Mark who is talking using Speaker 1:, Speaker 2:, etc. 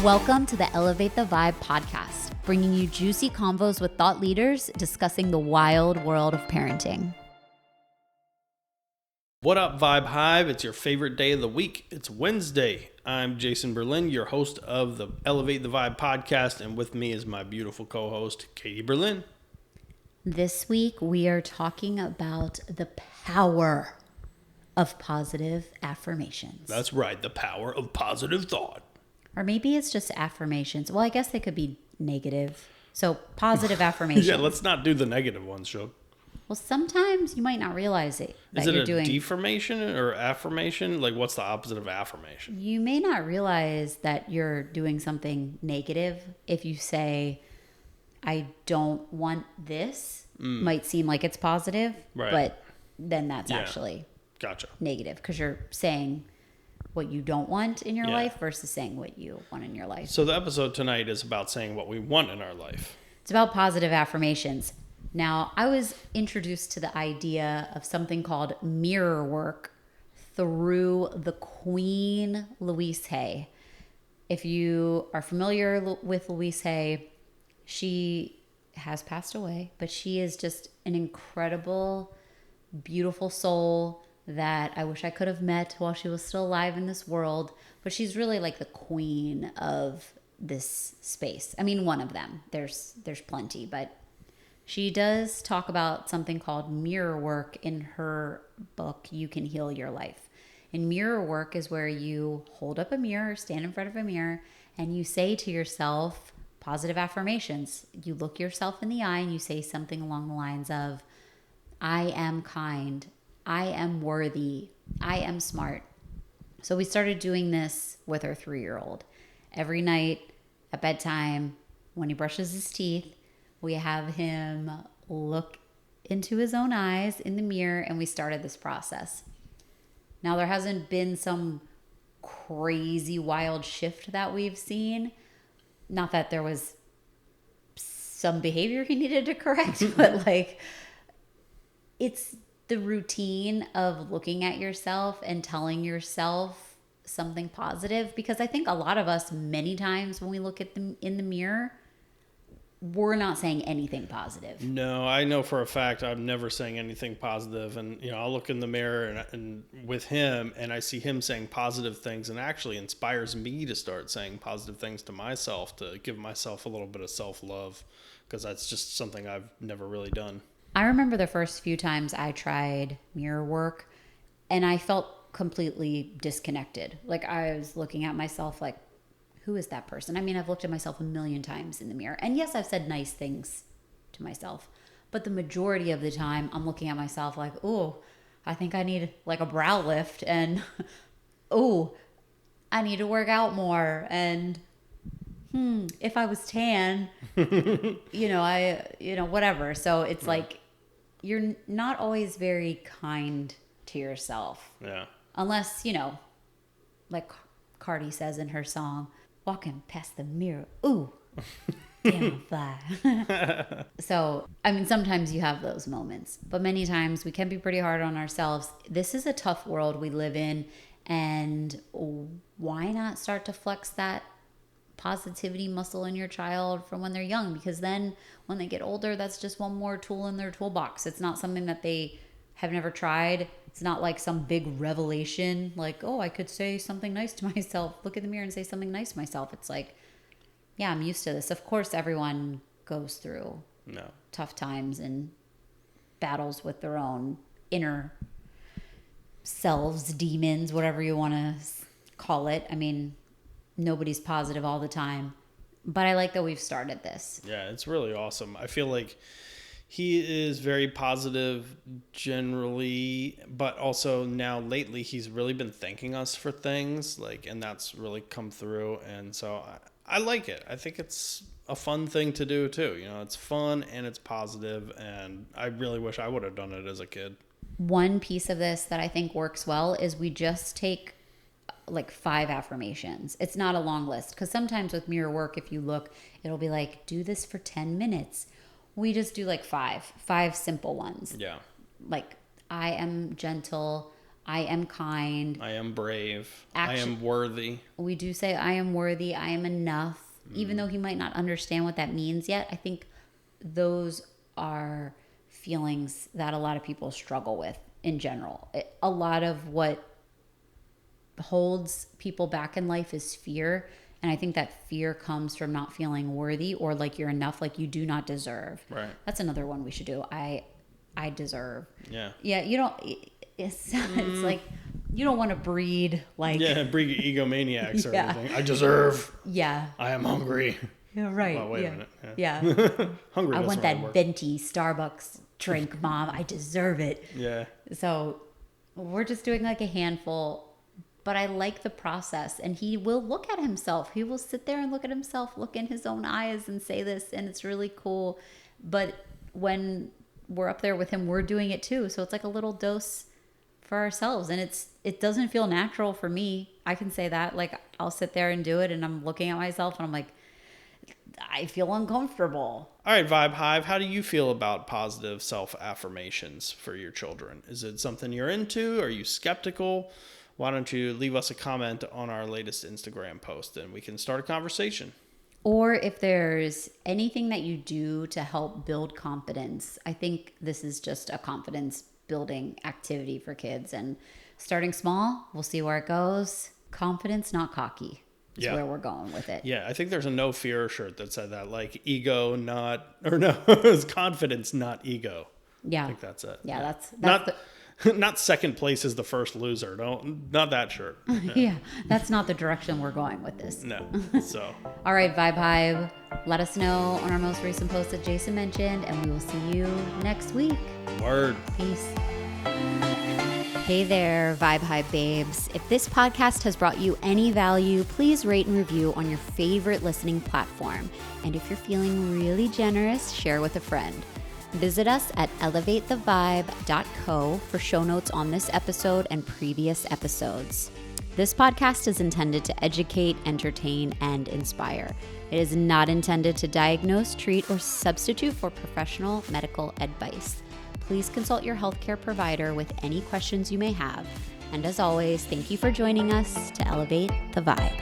Speaker 1: Welcome to the Elevate the Vibe podcast, bringing you juicy convos with thought leaders discussing the wild world of parenting.
Speaker 2: What up, Vibe Hive? It's your favorite day of the week. It's Wednesday. I'm Jason Berlin, your host of the Elevate the Vibe podcast, and with me is my beautiful co-host, Katie Berlin.
Speaker 1: This week, we are talking about the power of positive affirmations.
Speaker 2: That's right, the power of positive thought.
Speaker 1: Or maybe it's just affirmations. Well, I guess they could be negative. So positive affirmations.
Speaker 2: Yeah, let's not do the negative ones, Shook.
Speaker 1: Well, sometimes you might not realize it.
Speaker 2: Is it a deformation or affirmation? Like, what's the opposite of affirmation?
Speaker 1: You may not realize that you're doing something negative if you say, I don't want this. Might seem like it's positive,
Speaker 2: right.
Speaker 1: But then that's actually negative because you're saying what you don't want in your life versus saying what you want in your life.
Speaker 2: So the episode tonight is about saying what we want in our life.
Speaker 1: It's about positive affirmations. Now, I was introduced to the idea of something called mirror work through the Queen Louise Hay. If you are familiar with Louise Hay, she has passed away, but she is just an incredible, beautiful soul that I wish I could have met while she was still alive in this world. But she's really like the queen of this space. I mean, one of them. There's plenty, but she does talk about something called mirror work in her book, You Can Heal Your Life. And mirror work is where you hold up a mirror, stand in front of a mirror, and you say to yourself positive affirmations. You look yourself in the eye and you say something along the lines of, I am kind, I am worthy, I am smart. So we started doing this with our 3-year-old. Every night at bedtime, when he brushes his teeth, we have him look into his own eyes in the mirror, and we started this process. Now, there hasn't been some crazy wild shift that we've seen. Not that there was some behavior he needed to correct, but like it's the routine of looking at yourself and telling yourself something positive. Because I think a lot of us, many times when we look at them in the mirror, we're not saying anything positive.
Speaker 2: No, I know for a fact I'm never saying anything positive. And, you know, I'll look in the mirror and with him and I see him saying positive things, and actually inspires me to start saying positive things to myself, to give myself a little bit of self-love, because that's just something I've never really done.
Speaker 1: I remember the first few times I tried mirror work and I felt completely disconnected. Like I was looking at myself like, who is that person? I mean, I've looked at myself a million times in the mirror. And yes, I've said nice things to myself. But the majority of the time, I'm looking at myself like, oh, I think I need like a brow lift. And, oh, I need to work out more. And, if I was tan, whatever. So it's like, you're not always very kind to yourself.
Speaker 2: Yeah.
Speaker 1: Unless, like Cardi says in her song, walking past the mirror, ooh, damn fly. So, I mean, sometimes you have those moments, but many times we can be pretty hard on ourselves. This is a tough world we live in, and why not start to flex that positivity muscle in your child from when they're young? Because then when they get older, that's just one more tool in their toolbox. It's not something that they have never tried. It's not like some big revelation, like, oh, I could say something nice to myself. Look in the mirror and say something nice to myself. It's like, yeah, I'm used to this. Of course, everyone goes through tough times and battles with their own inner selves, demons, whatever you want to call it. I mean, nobody's positive all the time. But I like that we've started this.
Speaker 2: Yeah, it's really awesome. I feel like he is very positive generally, but also now lately he's really been thanking us for things, and that's really come through. And so I like it. I think it's a fun thing to do too. It's fun and it's positive, and I really wish I would have done it as a kid.
Speaker 1: One piece of this that I think works well is we just take like 5 affirmations. It's not a long list, because sometimes with mirror work, if you look, it'll be like, do this for 10 minutes. We just do like 5 simple ones.
Speaker 2: Yeah.
Speaker 1: Like, I am gentle, I am kind.
Speaker 2: I am brave. I am worthy.
Speaker 1: We do say I am worthy. I am enough. Even though he might not understand what that means yet, I think those are feelings that a lot of people struggle with in general. A lot of what holds people back in life is fear. And I think that fear comes from not feeling worthy or like you're enough, like you do not deserve.
Speaker 2: Right.
Speaker 1: That's another one we should do. I deserve.
Speaker 2: Yeah.
Speaker 1: Yeah, you don't, it's like, you don't want to breed like.
Speaker 2: Yeah, breed egomaniacs or
Speaker 1: Yeah.
Speaker 2: anything. I deserve.
Speaker 1: Yeah.
Speaker 2: I am hungry.
Speaker 1: Yeah, right.
Speaker 2: Oh, wait
Speaker 1: yeah.
Speaker 2: a minute.
Speaker 1: Yeah.
Speaker 2: Hungry
Speaker 1: I
Speaker 2: doesn't
Speaker 1: want that
Speaker 2: really work.
Speaker 1: venti Starbucks drink, Mom. I deserve it.
Speaker 2: Yeah.
Speaker 1: So we're just doing like a handful, but I like the process. And he will look at himself. He will sit there and look at himself, look in his own eyes and say this. And it's really cool. But when we're up there with him, we're doing it too. So it's like a little dose for ourselves. And it doesn't feel natural for me. I can say that. Like I'll sit there and do it and I'm looking at myself and I'm like, I feel uncomfortable.
Speaker 2: All right, Vibe Hive, how do you feel about positive self-affirmations for your children? Is it something you're into? Are you skeptical? Why don't you leave us a comment on our latest Instagram post and we can start a conversation.
Speaker 1: Or if there's anything that you do to help build confidence. I think this is just a confidence building activity for kids. And starting small, we'll see where it goes. Confidence, not cocky. Is where we're going with it.
Speaker 2: Yeah, I think there's a no fear shirt that said that, like ego, not, or no, it's confidence, not ego.
Speaker 1: Yeah.
Speaker 2: I think that's it.
Speaker 1: Yeah, that's
Speaker 2: not, not second place is the first loser. Not that shirt. No.
Speaker 1: Yeah, that's not the direction we're going with this.
Speaker 2: No, so.
Speaker 1: All right, Vibe Hive, let us know on our most recent post that Jason mentioned, and we will see you next week.
Speaker 2: Word.
Speaker 1: Peace. Hey there, Vibe Hive babes. If this podcast has brought you any value, please rate and review on your favorite listening platform. And if you're feeling really generous, share with a friend. Visit us at elevatethevibe.co for show notes on this episode and previous episodes. This podcast is intended to educate, entertain, and inspire. It is not intended to diagnose, treat, or substitute for professional medical advice. Please consult your healthcare provider with any questions you may have. And as always, thank you for joining us to elevate the vibe.